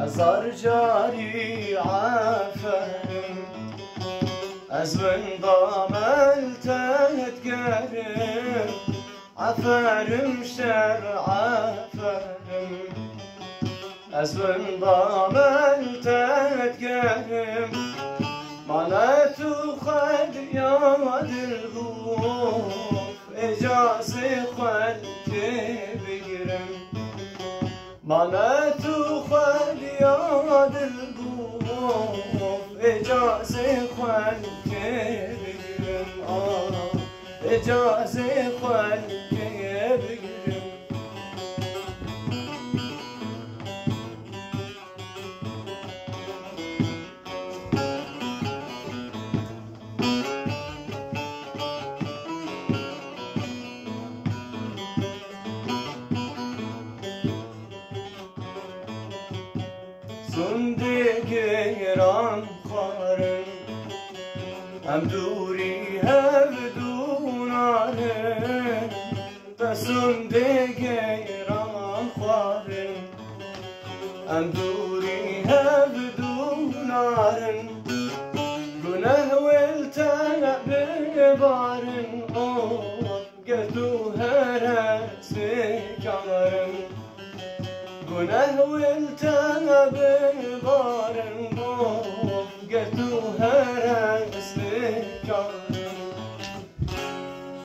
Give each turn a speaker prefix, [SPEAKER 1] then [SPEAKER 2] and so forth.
[SPEAKER 1] أزار جاري عافرم أزمن ضامل تتقرم عفرم شر عفرم أزمن ضامل تتقرم مالتو خد ياد الغوف إجازي خد بقرم مالتو خد ياد الغوف إجازي خد بقرم إجازي خد بقرم سندگیران خارن هم دوری هفدونارن تا سندگیران خارن هم دوری هفدونارن گناه ولتن ببارن گردو هر سکارن گناه ولتن ببارن قرتو هر استکار